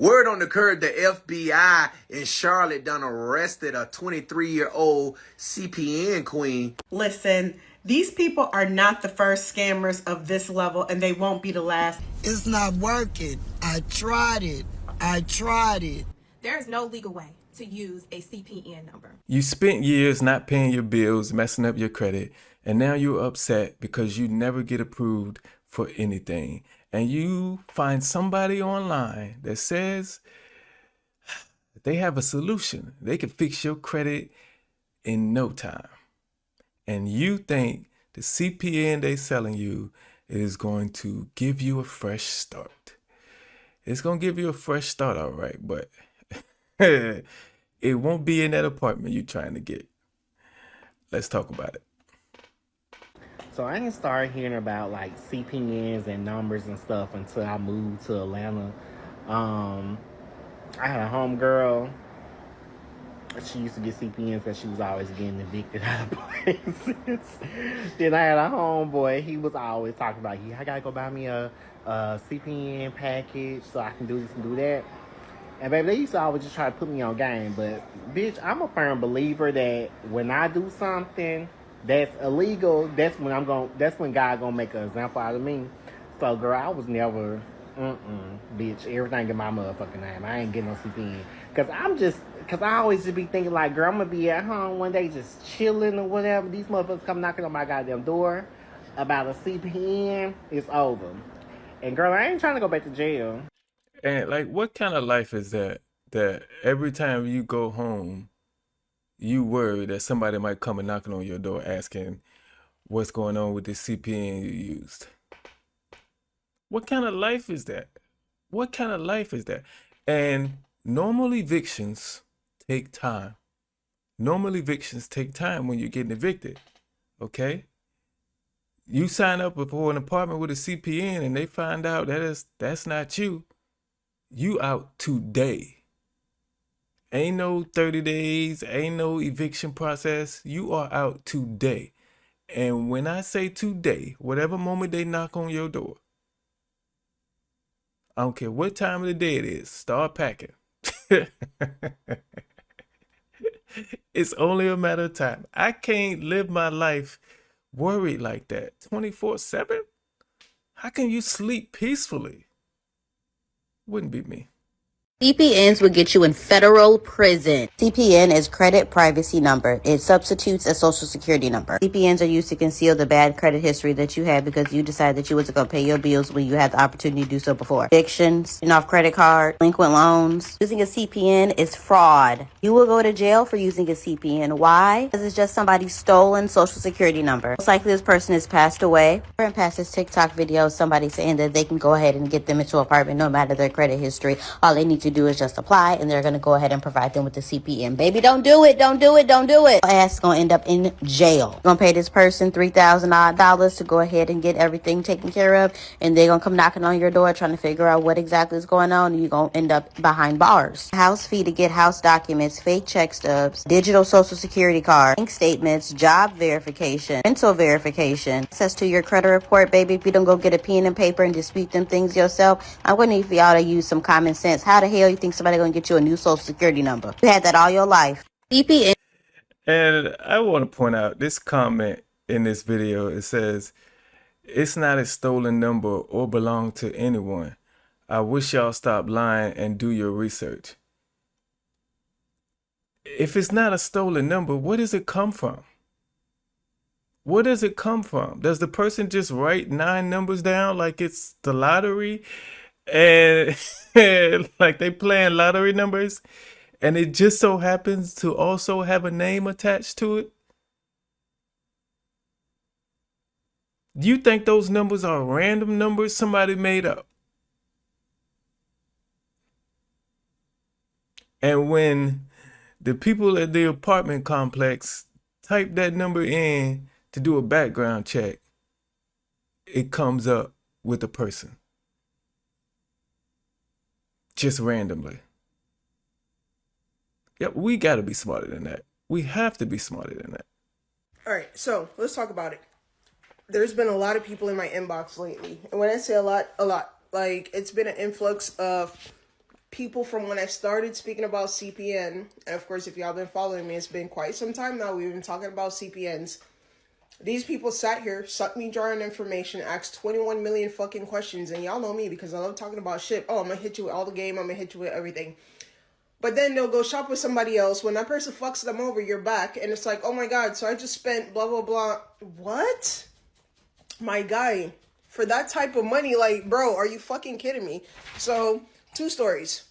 Word on the curb, the FBI in Charlotte done arrested a 23-year-old CPN queen. Listen, these people are not the first scammers of this level, and they won't be the last. It's not working. I tried it. There is no legal way to use a CPN number. You spent years not paying your bills, messing up your credit, and now you're upset because you never get approved for anything. And you find somebody online that says they have a solution. They can fix your credit in no time. And you think the CPN they selling you is going to give you a fresh start. It's going to give you a fresh start, all right, but it won't be in that apartment you're trying to get. Let's talk about it. So I didn't start hearing about like CPNs and numbers and stuff until I moved to Atlanta. I had a homegirl. She used to get CPNs because she was always getting evicted out of places. Then I had a homeboy. He was always talking about, yeah, I gotta go buy me a CPN package so I can do this and do that. And baby, they used to always just try to put me on game. But bitch, I'm a firm believer that when I do something that's illegal, that's when God gonna make an example out of me. So girl, I was never bitch, everything in my motherfucking name. I ain't getting no CPN. Cause I always just be thinking like, girl, I'm gonna be at home one day just chilling or whatever. These motherfuckers come knocking on my goddamn door about a CPN, it's over. And girl, I ain't trying to go back to jail. And like, what kind of life is that? That every time you go home, you worry that somebody might come and knocking on your door asking what's going on with the CPN you used. What kind of life is that? What kind of life is that? And normal evictions take time. Normal evictions take time when you're getting evicted. Okay? You sign up for an apartment with a CPN and they find out that's not you. You out today. Ain't no 30 days, ain't no eviction process. You are out today. And when I say today, whatever moment they knock on your door, I don't care what time of the day it is, start packing. It's only a matter of time. I can't live my life worried like that 24/7. How can you sleep peacefully? Wouldn't be me. CPNs will get you in federal prison. CPN is credit privacy number. It substitutes a social security number. CPNs are used to conceal the bad credit history that you had because you decided that you wasn't going to pay your bills when you had the opportunity to do so before. Evictions, off credit card, delinquent loans. Using a CPN is fraud. You will go to jail for using a CPN. Why? Because it's just somebody's stolen social security number. Most likely this person has passed away. And past this TikTok video, somebody saying that they can go ahead and get them into an apartment no matter their credit history. All they need to do is just apply and they're going to go ahead and provide them with the CPN. Baby, don't do it. Don't do it. Don't do it. Your ass is going to end up in jail. You're going to pay this person $3,000 to go ahead and get everything taken care of. And they're going to come knocking on your door trying to figure out what exactly is going on. And you're going to end up behind bars. House fee to get house documents, fake check stubs, digital social security card, bank statements, job verification, rental verification, access to your credit report. Baby, if you don't go get a pen and paper and dispute them things yourself, I'm going to need for y'all to use some common sense. How the hell you think somebody gonna get you a new social security number? You had that all your life. CPN. And I want to point out this comment in this video. It says, it's not a stolen number or belong to anyone. I wish y'all stop lying and do your research. If it's not a stolen number, where does it come from? Where does it come from? Does the person just write 9 numbers down like it's the lottery? And like they playing lottery numbers and it just so happens to also have a name attached to it? Do you think those numbers are random numbers somebody made up? And when the people at the apartment complex type that number in to do a background check, it comes up with a person. Just randomly. Yep, we got to be smarter than that. We have to be smarter than that. All right, so let's talk about it. There's been a lot of people in my inbox lately. And when I say a lot, like it's been an influx of people from when I started speaking about CPN, and of course, if y'all been following me, it's been quite some time now. We've been talking about CPNs. These people sat here, sucked me dry on information, asked 21 million fucking questions, and y'all know me because I love talking about shit. Oh, I'm gonna hit you with all the game, I'm gonna hit you with everything. But then they'll go shop with somebody else. When that person fucks them over, you're back, and it's like, oh my god, so I just spent blah, blah, blah. What? My guy, for that type of money, like, bro, are you fucking kidding me? So, 2 stories.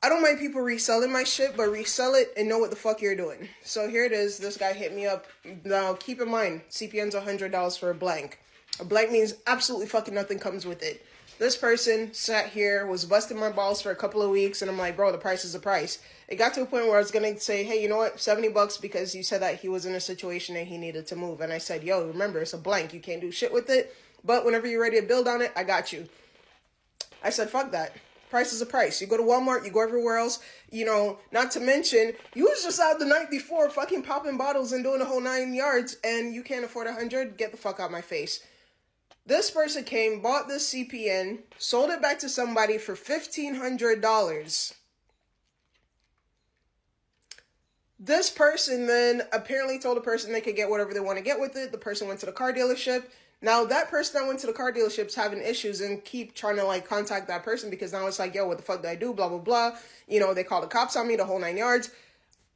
I don't mind people reselling my shit, but resell it and know what the fuck you're doing. So here it is. This guy hit me up. Now, keep in mind, CPN's $100 for a blank. A blank means absolutely fucking nothing comes with it. This person sat here, was busting my balls for a couple of weeks, and I'm like, bro, the price is the price. It got to a point where I was going to say, hey, you know what, $70 because you said that he was in a situation and he needed to move. And I said, yo, remember, it's a blank. You can't do shit with it. But whenever you're ready to build on it, I got you. I said, fuck that. Price is a price. You go to Walmart, you go everywhere else, you know, not to mention, you was just out the night before fucking popping bottles and doing the whole 9 yards, and you can't afford 100, get the fuck out my face. This person came, bought this CPN, sold it back to somebody for $1,500. This person then apparently told the person they could get whatever they want to get with it. The person went to the car dealership. Now, that person that went to the car dealership's having issues and keep trying to, like, contact that person because now it's like, yo, what the fuck do I do? Blah, blah, blah. You know, they call the cops on me, the whole 9 yards.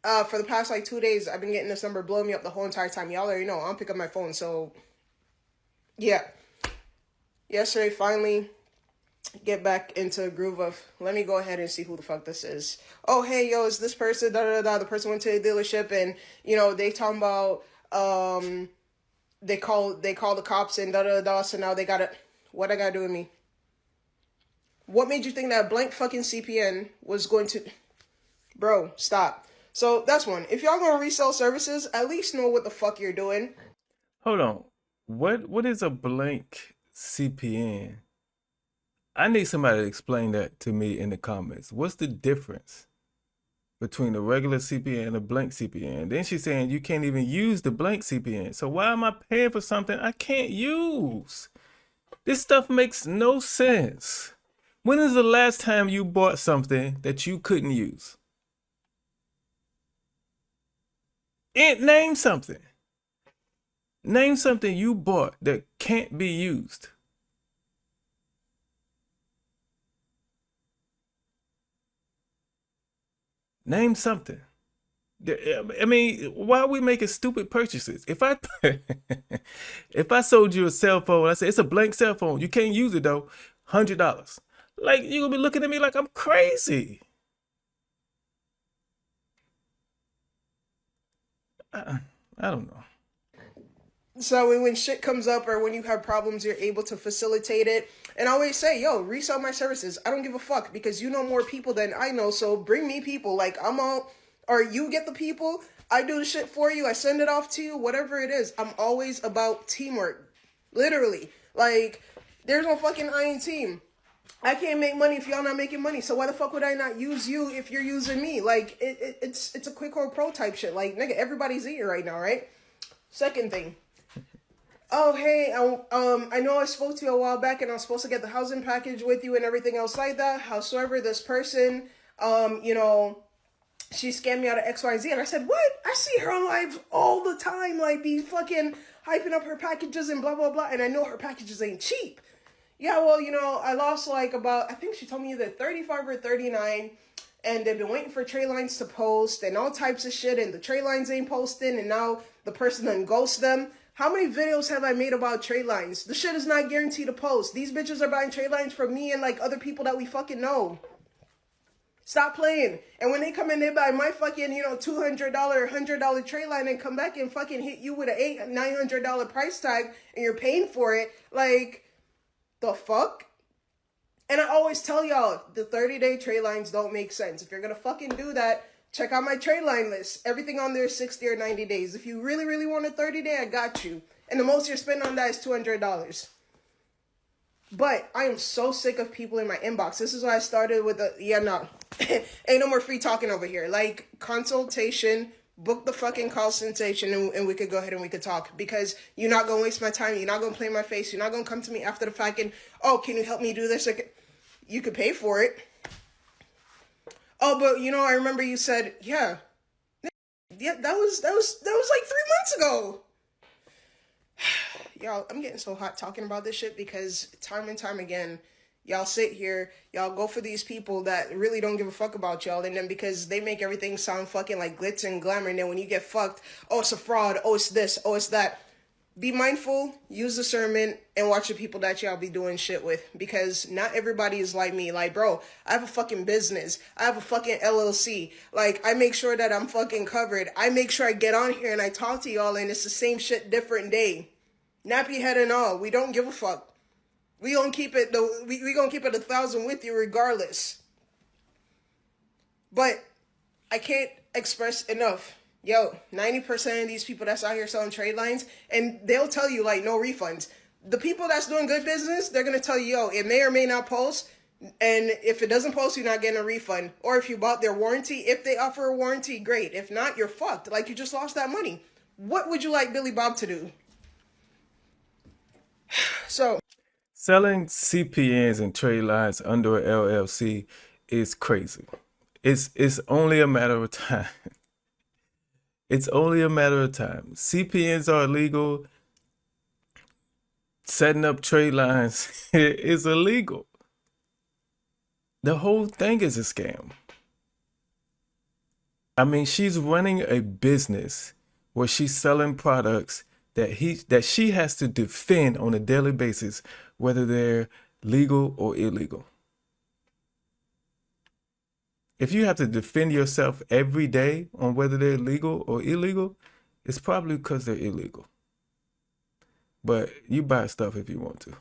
For the past, like, 2 days, I've been getting this number blowing me up the whole entire time. Y'all already know, I don't pick up my phone, so, yeah. Yesterday, finally, get back into a groove of, let me go ahead and see who the fuck this is. Oh, hey, yo, it's this person, da-da-da-da. The person went to the dealership, and, you know, they talking about, They call the cops and da-da-da, so now they gotta, what I gotta do with me? What made you think that blank fucking CPN was going to, bro, stop. So that's one. If y'all gonna resell services, at least know what the fuck you're doing. Hold on. What is a blank CPN? I need somebody to explain that to me in the comments. What's the difference between a regular CPN and a blank CPN? Then she's saying you can't even use the blank CPN. So why am I paying for something I can't use? This stuff makes no sense. When is the last time you bought something that you couldn't use? And name something. Name something you bought that can't be used. Name something. I mean, why are we making stupid purchases? If I sold you a cell phone, I said it's a blank cell phone, you can't use it though, $100. Like, you're gonna be looking at me like I'm crazy. I don't know. So when shit comes up or when you have problems, you're able to facilitate it. And I always say, yo, resell my services. I don't give a fuck because you know more people than I know. So bring me people. Like, I'm all, or you get the people. I do the shit for you. I send it off to you. Whatever it is. I'm always about teamwork. Literally. Like, there's no fucking iron team. I can't make money if y'all not making money. So why the fuck would I not use you if you're using me? Like, it's a quick or pro type shit. Like, nigga, everybody's eating right now, right? Second thing. Oh, hey, I know I spoke to you a while back and I was supposed to get the housing package with you and everything else like that. However, this person, you know, she scammed me out of XYZ. And I said, what? I see her on live all the time, like, be fucking hyping up her packages and blah, blah, blah. And I know her packages ain't cheap. Yeah, well, you know, I lost like about, I think she told me either 35 or 39. And they've been waiting for tray lines to post and all types of shit. And the tray lines ain't posting. And now the person done ghost them. How many videos have I made about trade lines? The shit is not guaranteed to post. These bitches are buying trade lines from me and like other people that we fucking know. Stop playing. And when they come in, they buy my fucking, you know, $200, $100 trade line and come back and fucking hit you with a $900 price tag and you're paying for it. Like, the fuck? And I always tell y'all, the 30-day trade lines don't make sense. If you're gonna fucking do that, check out my trade line list. Everything on there is 60 or 90 days. If you really, really want a 30-day, I got you. And the most you're spending on that is $200. But I am so sick of people in my inbox. This is why I started with ain't no more free talking over here. Like, consultation, book the fucking consultation, and we could go ahead and we could talk. Because you're not going to waste my time. You're not going to play in my face. You're not going to come to me after the fact and, oh, can you help me do this? You could pay for it. Oh, but you know, I remember you said, yeah, that was like 3 months ago. Y'all, I'm getting so hot talking about this shit because time and time again, y'all sit here, y'all go for these people that really don't give a fuck about y'all, and then because they make everything sound fucking like glitz and glamour, and then when you get fucked, oh, it's a fraud, oh, it's this, oh, it's that. Be mindful, use discernment, and watch the people that y'all be doing shit with, because not everybody is like me. Like, bro, I have a fucking business. I have a fucking LLC. Like, I make sure that I'm fucking covered. I make sure I get on here and I talk to y'all, and it's the same shit, different day. Nappy head and all, we don't give a fuck. We gonna keep it we gonna keep it 1,000 with you regardless. But I can't express enough. Yo, 90% of these people that's out here selling trade lines, and they'll tell you like no refunds. The people that's doing good business, they're gonna tell you, yo, it may or may not post, and if it doesn't post, you're not getting a refund. Or if you bought their warranty, if they offer a warranty, great. If not, you're fucked. Like, you just lost that money. What would you like Billy Bob to do? So, Selling CPNs and trade lines under a LLC is crazy. It's only a matter of time. It's only a matter of time. CPNs are illegal. Setting up trade lines is illegal. The whole thing is a scam. I mean, she's running a business where she's selling products that she has to defend on a daily basis, whether they're legal or illegal. If you have to defend yourself every day on whether they're legal or illegal, it's probably because they're illegal. But you buy stuff if you want to.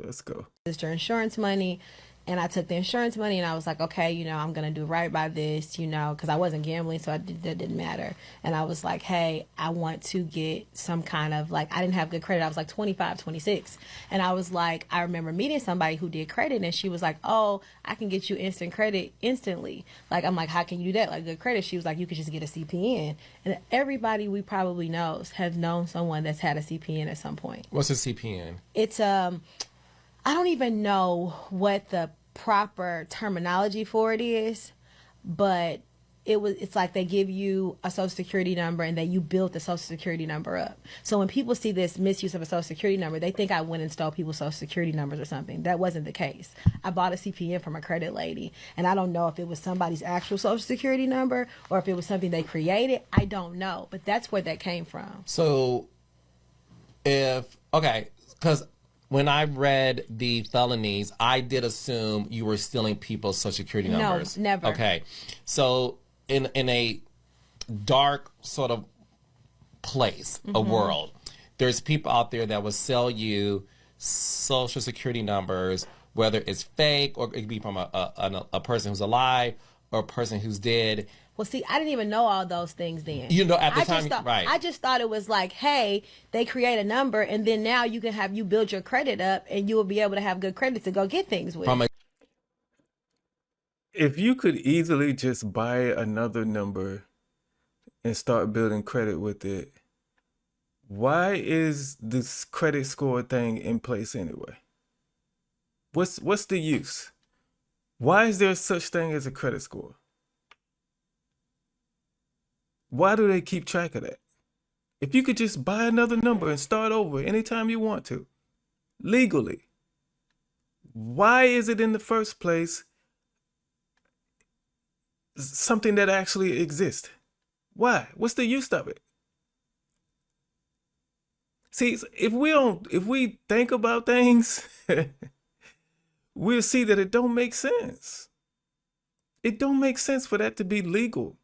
Let's go. Your insurance money, and I took the insurance money and I was like, okay, you know, I'm going to do right by this, you know, because I wasn't gambling, so that didn't matter. And I was like, hey, I want to get some kind of, like, I didn't have good credit. I was like 25, 26. And I was like, I remember meeting somebody who did credit, and she was like, oh, I can get you instant credit instantly. Like, I'm like, how can you do that? Like, good credit. She was like, you could just get a CPN. And everybody we probably knows have known someone that's had a CPN at some point. What's a CPN? It's, I don't even know what the proper terminology for it is, but it's like they give you a social security number and then you build the social security number up. So when people see this misuse of a social security number, they think I went and stole people's social security numbers or something. That wasn't the case. I bought a CPN from a credit lady, and I don't know if it was somebody's actual social security number or if it was something they created. I don't know, but that's where that came from. So because when I read the felonies, I did assume you were stealing people's social security numbers. No, never. Okay. So in a dark sort of place, a world, there's people out there that will sell you social security numbers, whether it's fake or it could be from a person who's alive or a person who's dead. Well, see, I didn't even know all those things then. You know, at the time, right. I just thought it was like, hey, they create a number, and then now you build your credit up, and you will be able to have good credit to go get things with. If you could easily just buy another number and start building credit with it, why is this credit score thing in place anyway? What's the use? Why is there such thing as a credit score? Why do they keep track of that? If you could just buy another number and start over anytime you want to, legally, why is it in the first place something that actually exists? Why? What's the use of it? See, if we think about things, we'll see that it don't make sense. It don't make sense for that to be legal.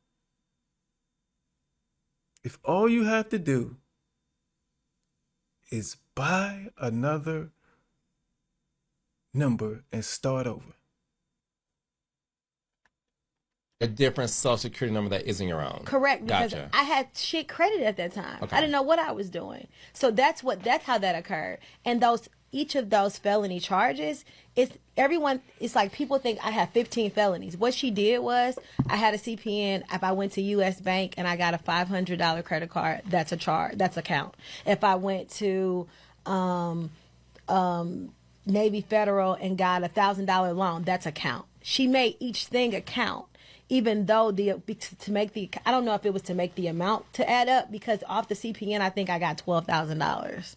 If all you have to do is buy another number and start over. A different social security number that isn't your own. Correct, because Gotcha. I had shit credit at that time. Okay. I didn't know what I was doing. So that's how that occurred. And each of those felony charges, it's like people think I have 15 felonies. What she did was, I had a CPN. If I went to US Bank and I got a $500 credit card, that's a charge. That's a count. If I went to Navy Federal and got $1,000 loan, that's a count. She made each thing a count. even though to make the, I don't know if it was to make the amount to add up, because off the CPN I think I got $12,000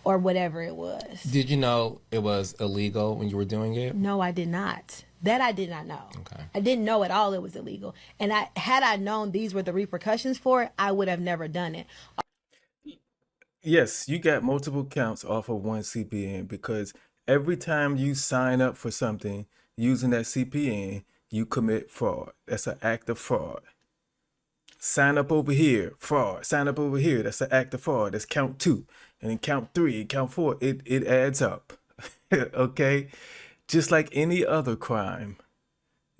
or whatever it was. Did you know it was illegal when you were doing it? No, I did not. That I did not know. Okay. I didn't know at all it was illegal. And had I known these were the repercussions for it, I would have never done it. Yes, you got multiple counts off of one CPN because every time you sign up for something using that CPN, you commit fraud. That's an act of fraud. Sign up over here, fraud. Sign up over here, that's an act of fraud. That's count 2. And then count 3, count 4, it adds up. Okay? Just like any other crime.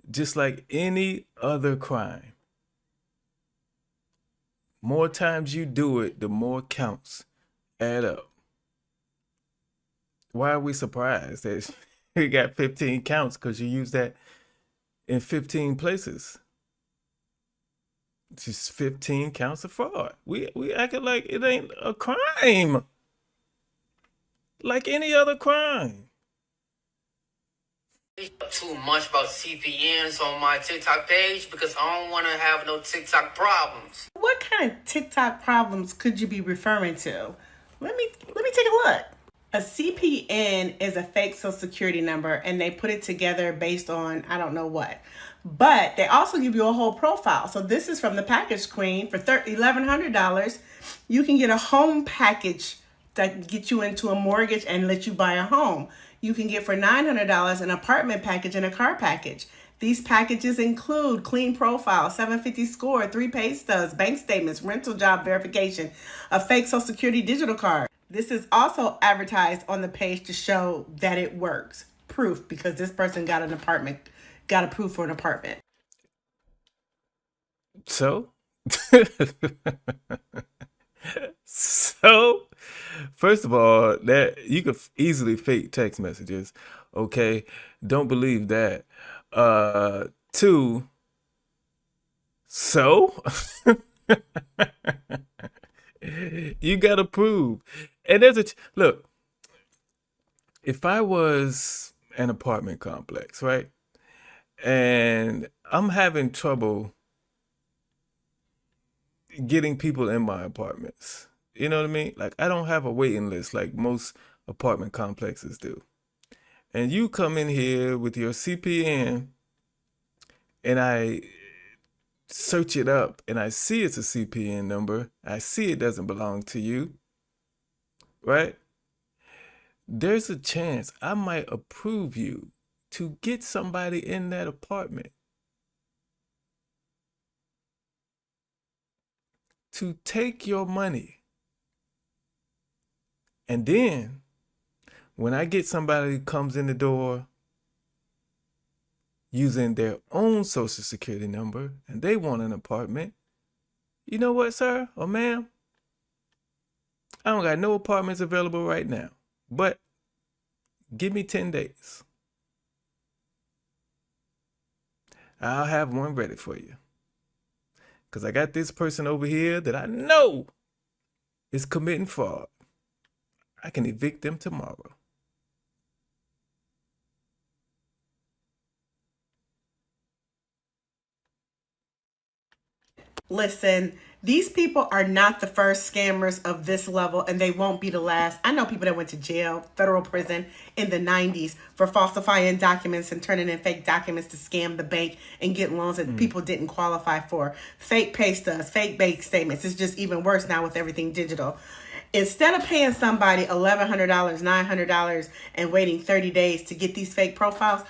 Just like any other crime. More times you do it, the more counts add up. Why are we surprised that you got 15 counts? Because you use that in 15 places. It's just 15 counts of fraud. We acting like it ain't a crime. Like any other crime. Too much about CPNs on my TikTok page because I don't want to have no TikTok problems. What kind of TikTok problems could you be referring to? Let me take a look. A CPN is a fake social security number, and they put it together based on I don't know what. But they also give you a whole profile. So this is from the package queen. For $1,100, you can get a home package that gets you into a mortgage and let you buy a home. You can get for $900 an apartment package and a car package. These packages include clean profile, 750 score, 3 pay stubs, bank statements, rental job verification, a fake social security digital card. This is also advertised on the page to show that it works. Proof, because this person got approved for an apartment. So? So, first of all, that you could easily fake text messages. Okay, don't believe that. 2. So, you gotta prove. And there's look. If I was an apartment complex, right, and I'm having trouble getting people in my apartments. You know what I mean? Like, I don't have a waiting list like most apartment complexes do. And you come in here with your CPN and I search it up and I see it's a CPN number. I see it doesn't belong to you, right? There's a chance I might approve you to get somebody in that apartment. To take your money. And then when I get somebody who comes in the door using their own social security number and they want an apartment, you know what, sir or ma'am? I don't got no apartments available right now, but give me 10 days. I'll have one ready for you. Because I got this person over here that I know is committing fraud. I can evict them tomorrow. Listen, these people are not the first scammers of this level, and they won't be the last. I know people that went to jail, federal prison in the 90s for falsifying documents and turning in fake documents to scam the bank and get loans that people didn't qualify for. Fake pay stubs, fake bank statements. It's just even worse now with everything digital. Instead of paying somebody $1,100, $900 and waiting 30 days to get these fake profiles,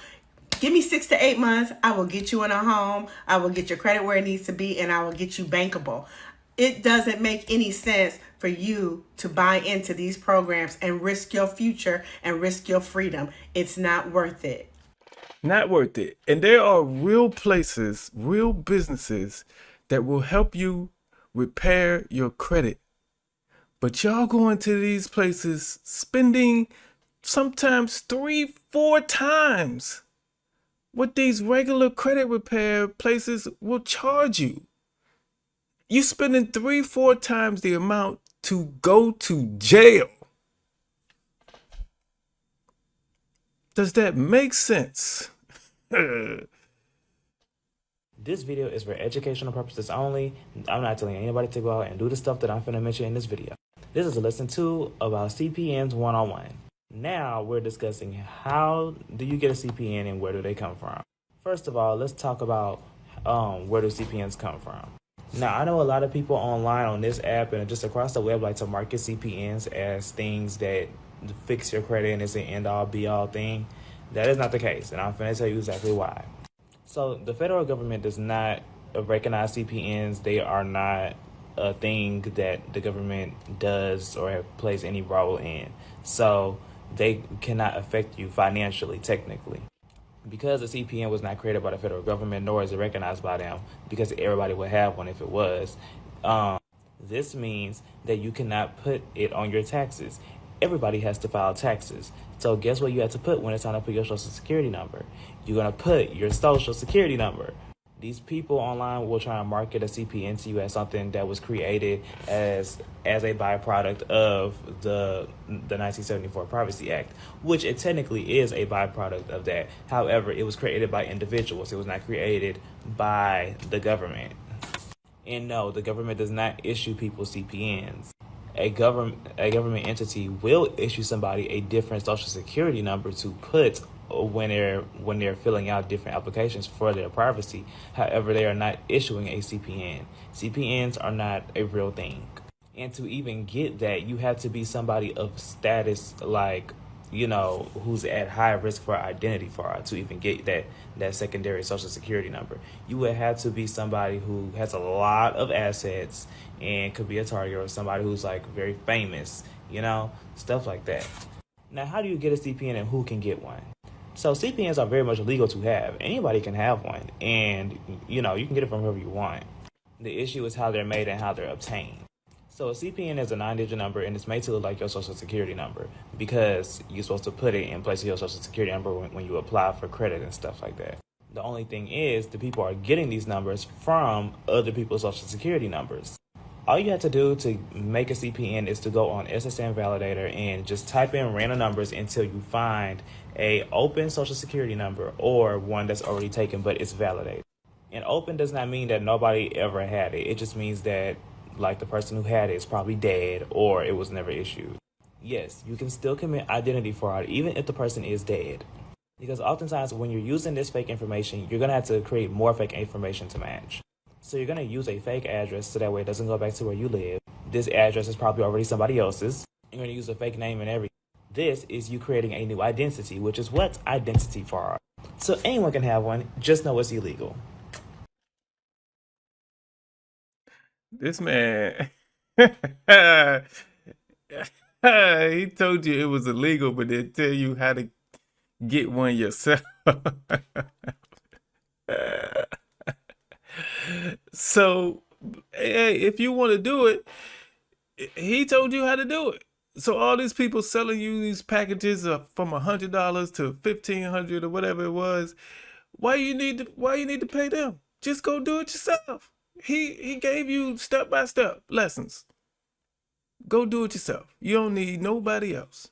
give me 6 to 8 months. I will get you in a home. I will get your credit where it needs to be, and I will get you bankable. It doesn't make any sense for you to buy into these programs and risk your future and risk your freedom. It's not worth it. Not worth it. And there are real places, real businesses that will help you repair your credit. But y'all going to these places spending sometimes 3-4 times what these regular credit repair places will charge you. You spending 3-4 times the amount to go to jail. Does that make sense? This video is for educational purposes only. I'm not telling anybody to go out and do the stuff that I'm finna mention in this video. This is a lesson 2 about CPNs 101. Now we're discussing how do you get a CPN and where do they come from. First of all, let's talk about where do CPNs come from. Now, I know a lot of people online on this app and just across the web like to market CPNs as things that fix your credit and it's an end-all be-all thing. That is not the case, and I'm finna tell you exactly why. So the federal government does not recognize CPNs. They are not a thing that the government does or plays any role in. So they cannot affect you financially, technically. Because a CPN was not created by the federal government, nor is it recognized by them, because everybody would have one if it was. This means that you cannot put it on your taxes. Everybody has to file taxes. So guess what you have to put when it's time to put your social security number? You're going to put your social security number. These people online will try and market a CPN to you as something that was created as a byproduct of the 1974 Privacy Act, which it technically is a byproduct of that. However, it was created by individuals. It was not created by the government. And no, the government does not issue people CPNs. A government entity will issue somebody a different social security number to put when they're filling out different applications for their privacy. However, they are not issuing a CPN. CPNs are not a real thing. And to even get that, you have to be somebody of status, like, you know, who's at high risk for identity fraud to even get that secondary social security number. You would have to be somebody who has a lot of assets and could be a target, or somebody who's like very famous, you know, stuff like that. Now, how do you get a CPN and who can get one? So CPNs are very much legal to have. Anybody can have one, and you know, you can get it from whoever you want. The issue is how they're made and how they're obtained. So a CPN is a 9-digit number, and it's made to look like your social security number because you're supposed to put it in place of your social security number when you apply for credit and stuff like that. The only thing is the people are getting these numbers from other people's social security numbers. All you have to do to make a CPN is to go on SSN Validator and just type in random numbers until you find a open social security number or one that's already taken but it's validated. And open does not mean that nobody ever had it. It just means that like the person who had it is probably dead or it was never issued. Yes, you can still commit identity fraud even if the person is dead. Because oftentimes when you're using this fake information, you're going to have to create more fake information to match. So you're going to use a fake address so that way it doesn't go back to where you live. This address is probably already somebody else's. You're going to use a fake name and everything. This is you creating a new identity, which is what's identity fraud. So anyone can have one, just know it's illegal. This man, he told you it was illegal, but they tell you how to get one yourself. So, hey, if you want to do it, he told you how to do it. So all these people selling you these packages from $100 to $1,500 or whatever it was, why you need to pay them? Just go do it yourself. He gave you step-by-step lessons. Go do it yourself. You don't need nobody else.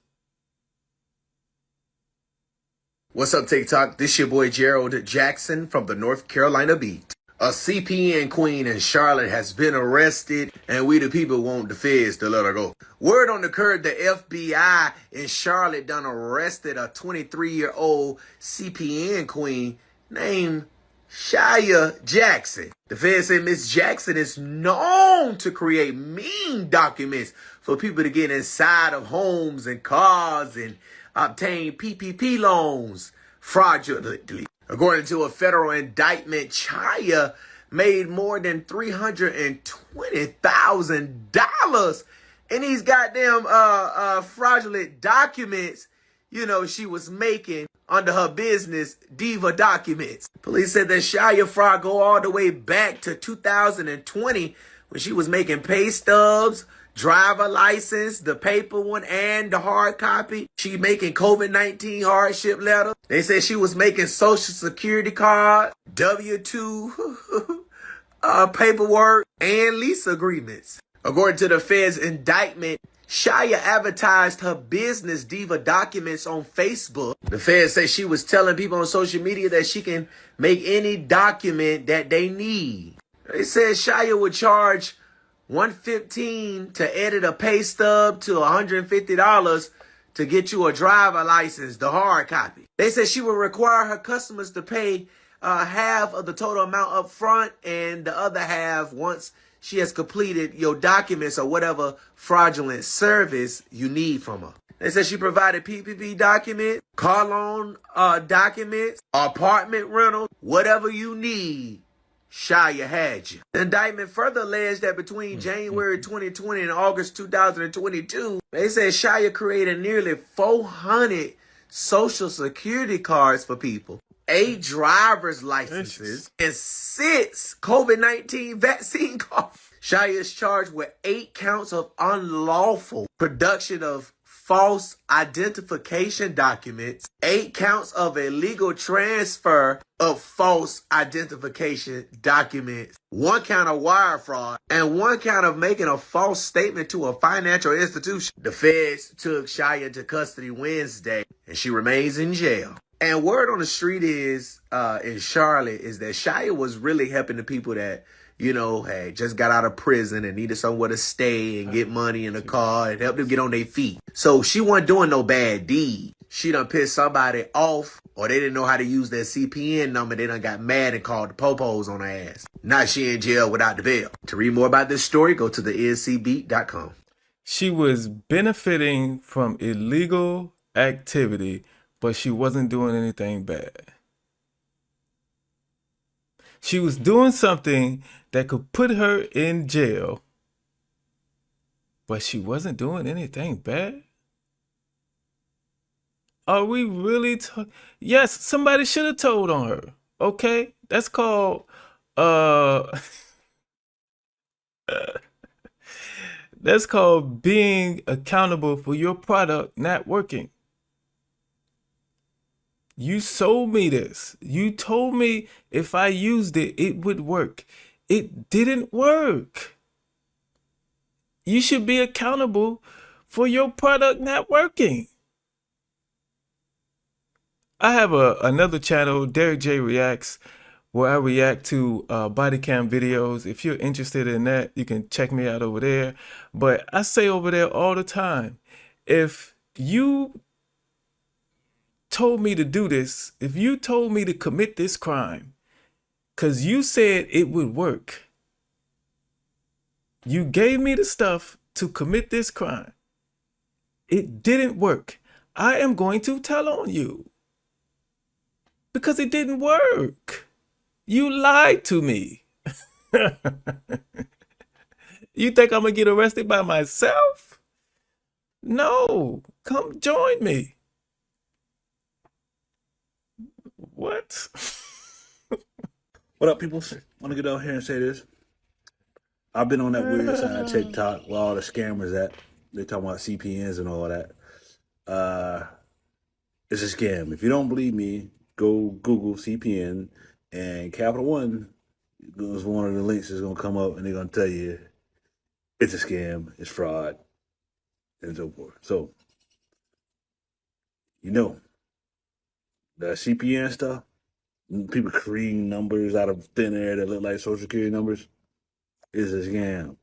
What's up, TikTok? This your boy Gerald Jackson from the North Carolina Beat. A CPN queen in Charlotte has been arrested, and we the people want the feds to let her go. Word on the curb, the FBI in Charlotte done arrested a 23-year-old CPN queen named Shia Jackson. The feds say Miss Jackson is known to create mean documents for people to get inside of homes and cars and obtain PPP loans fraudulently. According to a federal indictment, Chaya made more than $320,000 in these goddamn fraudulent documents, you know, she was making under her business Diva Documents. Police said that Shia fraud go all the way back to 2020 when she was making pay stubs, driver license, the paper one, and the hard copy. She making COVID-19 hardship letter. They said she was making social security card, W-2 paperwork, and lease agreements. According to the Fed's indictment, Shia advertised her business diva documents on Facebook. The feds say she was telling people on social media that she can make any document that they need. They said Shia would charge $115 to edit a pay stub to $150 to get you a driver license, the hard copy. They said she would require her customers to pay half of the total amount up front and the other half once she has completed your documents or whatever fraudulent service you need from her. They said she provided PPP documents, car loan documents, apartment rental, whatever you need. Shia had you. The indictment further alleged that between January 2020 and August 2022, they said Shia created nearly 400 social security cards for people, 8 driver's licenses, and 6 COVID-19 vaccine cards. Shia is charged with 8 counts of unlawful production of false identification documents, 8 counts of illegal transfer of false identification documents, 1 count of wire fraud, and 1 count of making a false statement to a financial institution. The feds took Shia into custody Wednesday, and she remains in jail. And word on the street is, in Charlotte, is that Shia was really helping the people that, had just got out of prison and needed somewhere to stay and get money in a car and help them get on their feet. So she wasn't doing no bad deed. She done pissed somebody off, or they didn't know how to use their CPN number. They done got mad and called the popos on her ass. Now she in jail without the bail. To read more about this story, go to thencbeat.com. She was benefiting from illegal activity, but she wasn't doing anything bad. She was doing something that could put her in jail, but she wasn't doing anything bad. Are we really? Yes, somebody should have told on her. Okay, that's called that's called being accountable for your product not working. You sold me this. You told me if I used it, it would work. It didn't work. You should be accountable for your product not working. I have another channel, Derrick J Reacts, where I react to body cam videos. If you're interested in that, you can check me out over there. But I say over there all the time, if you told me to do this, if you told me to commit this crime, because you said it would work, you gave me the stuff to commit this crime, it didn't work, I am going to tell on you. Because it didn't work. You lied to me. You think I'm going to get arrested by myself? No, come join me. What? What up, people? Want to get out here and say this? I've been on that weird side of TikTok where all the scammers at. They talking about CPNs and all that. It's a scam. If you don't believe me, go Google CPN and Capital One is one of the links that's going to come up and they're going to tell you it's a scam, it's fraud, and so forth. So, the CPN stuff, people creating numbers out of thin air that look like Social Security numbers, is a scam.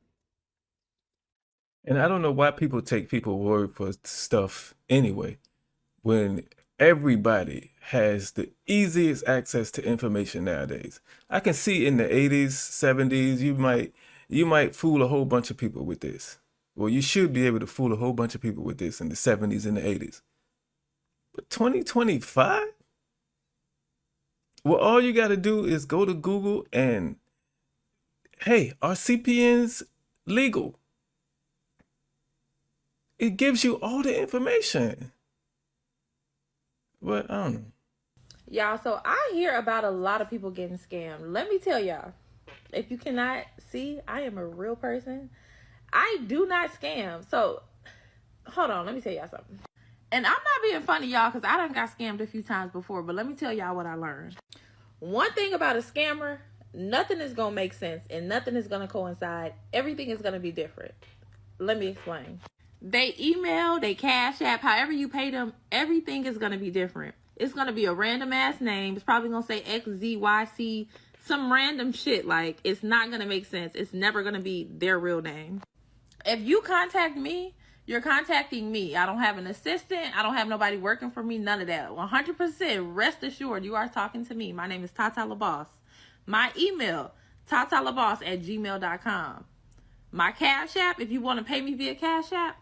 And I don't know why people take people's word for stuff anyway, when everybody has the easiest access to information nowadays. I can see in the 80s, 70s, you might fool a whole bunch of people with this. Well, you should be able to fool a whole bunch of people with this in the 70s and the 80s. But 2025? Well, all you got to do is go to Google and, hey, are CPNs legal? It gives you all the information. But I don't know. Y'all, so I hear about a lot of people getting scammed. Let me tell y'all, if you cannot see, I am a real person. I do not scam. So, hold on, let me tell y'all something. And I'm not being funny, y'all, because I done got scammed a few times before, but let me tell y'all what I learned. One thing about a scammer, nothing is going to make sense and nothing is going to coincide. Everything is going to be different. Let me explain. They email, they cash app, however you pay them, everything is going to be different. It's going to be a random ass name. It's probably going to say XZYC, some random shit. Like, it's not going to make sense. It's never going to be their real name. If you contact me, you're contacting me. I don't have an assistant. I don't have nobody working for me. None of that. 100% rest assured you are talking to me. My name is Tata LaBoss. My email, tatalaboss@gmail.com. My Cash App, if you want to pay me via Cash App,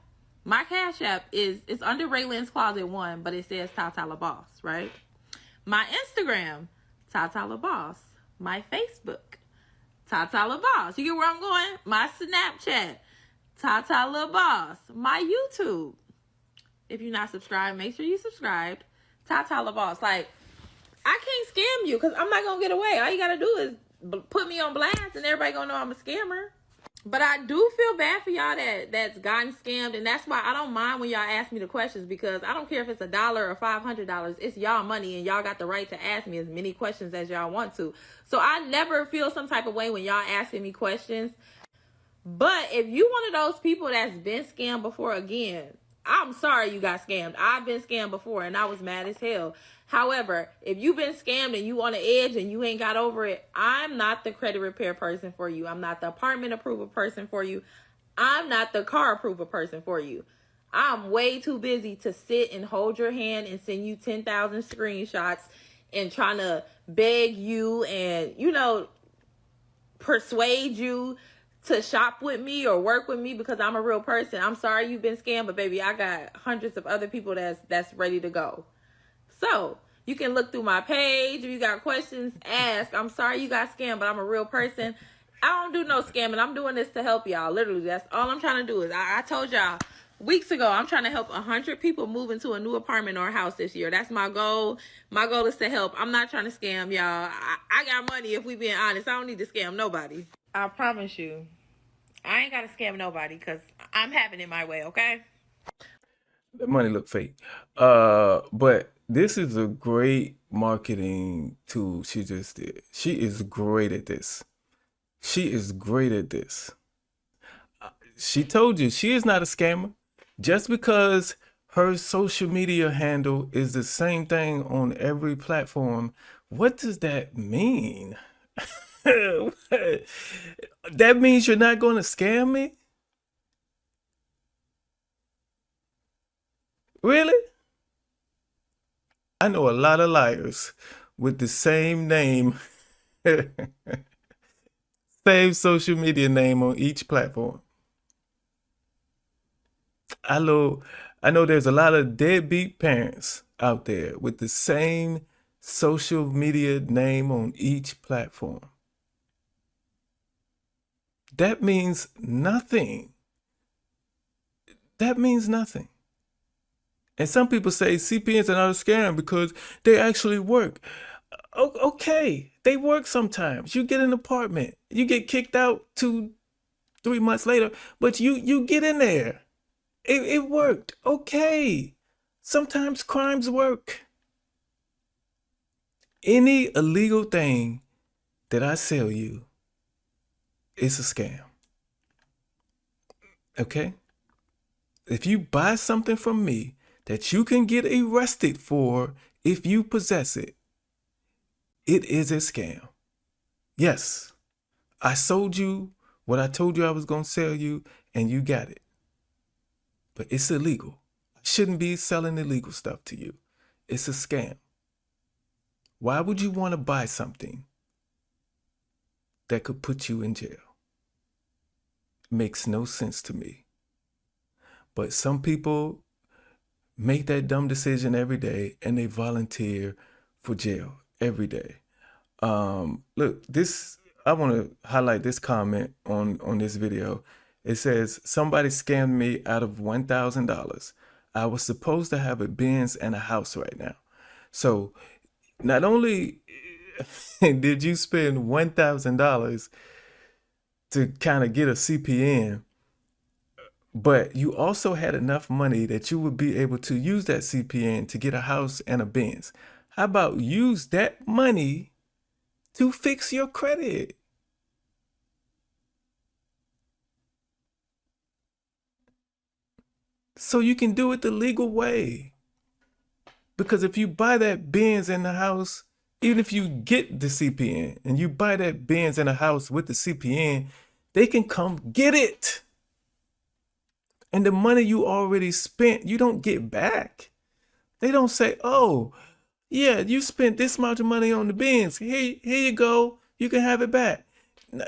my Cash App it's under Raylan's Closet 1, but it says Tata LaBoss, right? My Instagram, Tata LaBoss. My Facebook, Tata LaBoss. You get where I'm going? My Snapchat, Tata LaBoss. My YouTube. If you're not subscribed, make sure you subscribed. Tata LaBoss. Like, I can't scam you because I'm not going to get away. All you got to do is put me on blast and everybody going to know I'm a scammer. But I do feel bad for y'all that's gotten scammed, and that's why I don't mind when y'all ask me the questions, because I don't care if it's $1 or $500. It's y'all money, and y'all got the right to ask me as many questions as y'all want to. So I never feel some type of way when y'all asking me questions. But if you one of those people that's been scammed before, again, I'm sorry you got scammed. I've been scammed before, and I was mad as hell. However, if you've been scammed and you on the edge and you ain't got over it, I'm not the credit repair person for you. I'm not the apartment approval person for you. I'm not the car approval person for you. I'm way too busy to sit and hold your hand and send you 10,000 screenshots and trying to beg you and, persuade you to shop with me or work with me because I'm a real person. I'm sorry you've been scammed, but baby, I got hundreds of other people that's ready to go. So you can look through my page. If you got questions, ask. I'm sorry you got scammed, but I'm a real person. I don't do no scamming. I'm doing this to help y'all. Literally, that's all I'm trying to do. Is I told y'all weeks ago, I'm trying to help 100 people move into a new apartment or a house this year. That's my goal. My goal is to help. I'm not trying to scam y'all. I got money, if we being honest. I don't need to scam nobody. I promise you. I ain't got to scam nobody because I'm having it my way, okay? The money look fake. But this is a great marketing tool she just did. She is great at this. She is great at this. She told you she is not a scammer. Just because her social media handle is the same thing on every platform, what does that mean? That means you're not going to scam me? Really? I know a lot of liars with the same name, same social media name on each platform. I know there's a lot of deadbeat parents out there with the same social media name on each platform. That means nothing. That means nothing. And some people say CPNs are not a scam because they actually work. Okay, they work sometimes. You get an apartment, you get kicked out 2-3 months later, but you get in there. It worked. Okay. Sometimes crimes work. Any illegal thing that I sell you is a scam. Okay? If you buy something from me that you can get arrested for if you possess it, it is a scam. Yes, I sold you what I told you I was going to sell you, and you got it. But it's illegal. I shouldn't be selling illegal stuff to you. It's a scam. Why would you want to buy something that could put you in jail? Makes no sense to me. But some people make that dumb decision every day and they volunteer for jail every day. Look, I want to highlight this comment on this video. It says, somebody scammed me out of $1,000. I was supposed to have a Benz and a house right now. So not only did you spend $1,000 to kind of get a CPN, but you also had enough money that you would be able to use that CPN to get a house and a Benz. How about use that money to fix your credit? so you can do it the legal way. Because if you buy that Benz in the house, even if you get the CPN and you buy that Benz in the house with the CPN, they can come get it. And the money you already spent, you don't get back. They don't say, oh, yeah, you spent this amount of money on the Benz. Here you go. You can have it back.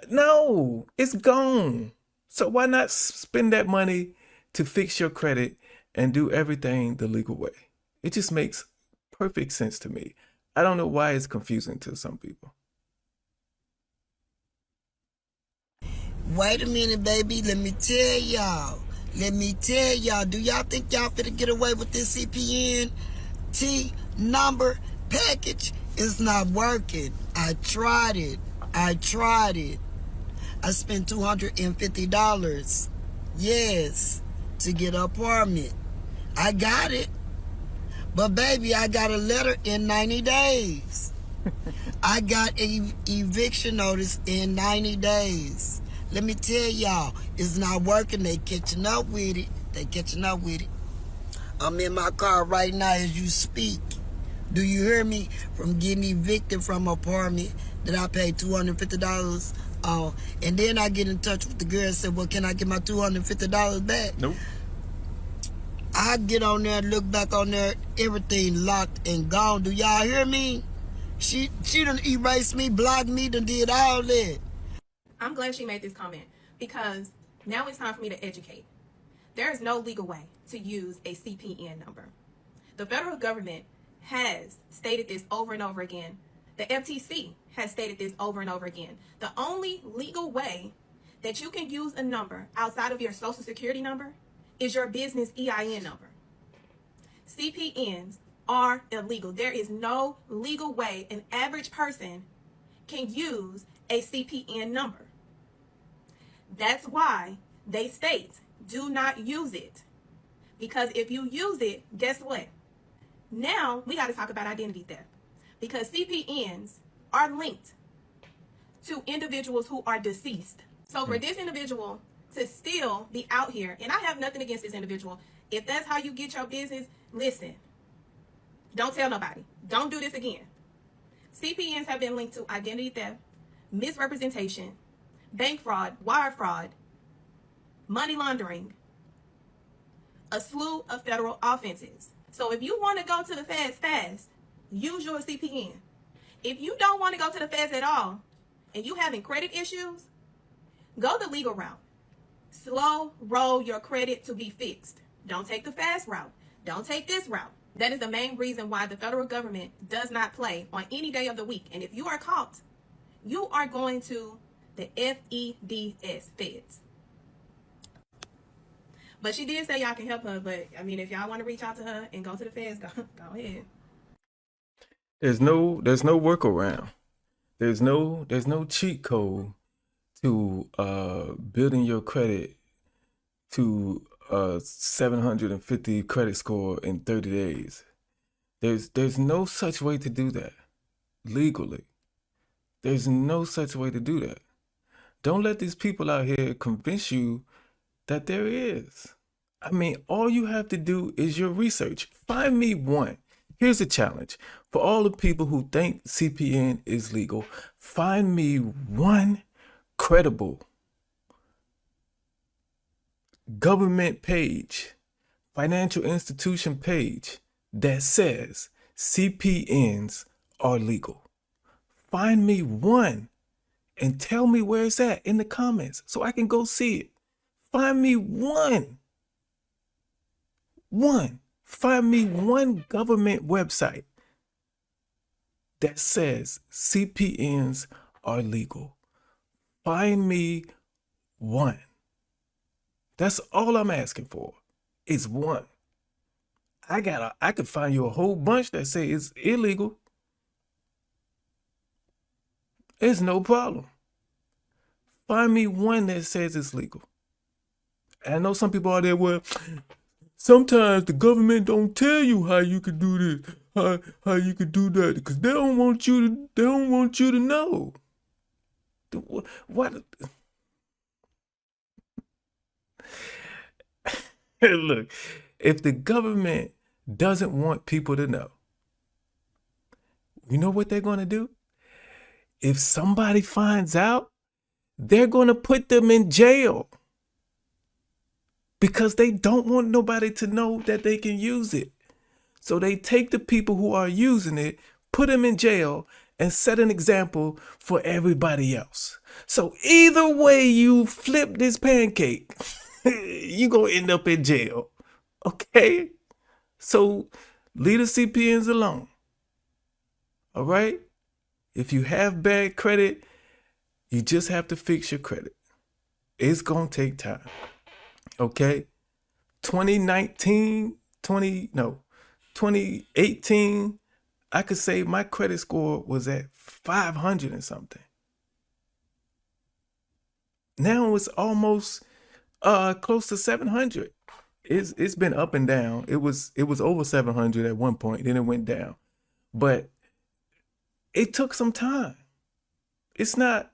No, it's gone. So why not spend that money to fix your credit and do everything the legal way? It just makes perfect sense to me. I don't know why it's confusing to some people. Wait a minute, baby. Let me tell y'all. Do y'all think y'all finna get away with this CPN number package? It's not working. I tried it. I spent $250. Yes, to get an apartment. I got it. But baby, I got a letter in 90 days. I got a eviction notice in 90 days. Let me tell y'all, it's not working. They catching up with it. I'm in my car right now as you speak. Do you hear me? From getting evicted from an apartment that I paid $250 on. And then I get in touch with the girl and said, well, can I get my $250 back? Nope. I get on there, look back on there, everything locked and gone. Do y'all hear me? She done erased me, blocked me, done did all that. I'm glad she made this comment because now it's time for me to educate. There is no legal way to use a CPN number. The federal government has stated this over and over again. The FTC has stated this over and over again. The only legal way that you can use a number outside of your social security number is your business EIN number. CPNs are illegal. There is no legal way an average person can use a CPN number. That's why they state, do not use it. Because if you use it, guess what? Now we got to talk about identity theft. Because CPNs are linked to individuals who are deceased. So for this individual to still be out here, and I have nothing against this individual. If that's how you get your business, listen, don't tell nobody. Don't do this again. CPNs have been linked to identity theft, misrepresentation, bank fraud, wire fraud, money laundering, a slew of federal offenses. So if you want to go to the fast, use your CPN. If you don't want to go to the fast at all, and you having credit issues, go the legal route. Slow roll your credit to be fixed. Don't take the fast route. Don't take this route. That is the main reason why the federal government does not play on any day of the week. And if you are caught, you are going to the FEDS, feds. But she did say y'all can help her. But I mean, if y'all want to reach out to her and go to the feds, go ahead. There's no workaround. There's no cheat code to building your credit to a 750 credit score in 30 days. There's no such way to do that legally. There's no such way to do that. Don't let these people out here convince you that there is. I mean, all you have to do is your research. Find me one. Here's a challenge. For all the people who think CPN is legal, find me one credible government page, financial institution page that says CPNs are legal. Find me one and tell me where it's at in the comments so I can go see it. Find me one. Find me one government website that says CPNs are legal. Find me one. That's all I'm asking for. Is one. I could find you a whole bunch that say it's illegal. It's no problem. Find me one that says it's legal. And I know some people out there, well, sometimes the government don't tell you how you could do this, how you could do that, because they don't want you to know. What? Look, if the government doesn't want people to know, you know what they're going to do? If somebody finds out, they're going to put them in jail because they don't want nobody to know that they can use it. So they take the people who are using it, put them in jail, and set an example for everybody else. So either way you flip this pancake, you're going to end up in jail. Okay? So leave the CPNs alone. All right? If you have bad credit, you just have to fix your credit. It's going to take time. Okay? 2018, I could say my credit score was at 500 and something. Now it's almost close to 700. It's been up and down. It was over 700 at one point, then it went down. But it took some time. It's not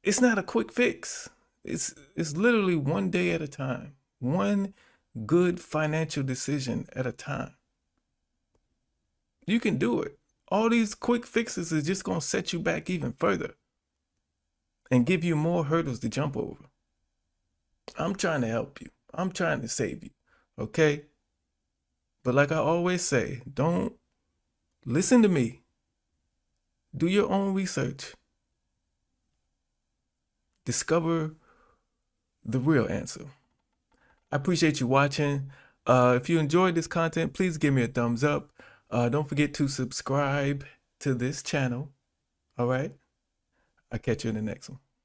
a quick fix. It's literally one day at a time. One good financial decision at a time. You can do it. All these quick fixes is just going to set you back even further and give you more hurdles to jump over. I'm trying to help you. I'm trying to save you. Okay? But like I always say, don't listen to me. Do your own research. Discover the real answer. I appreciate you watching. If you enjoyed this content, please give me a thumbs up. Don't forget to subscribe to this channel. All right? I'll catch you in the next one.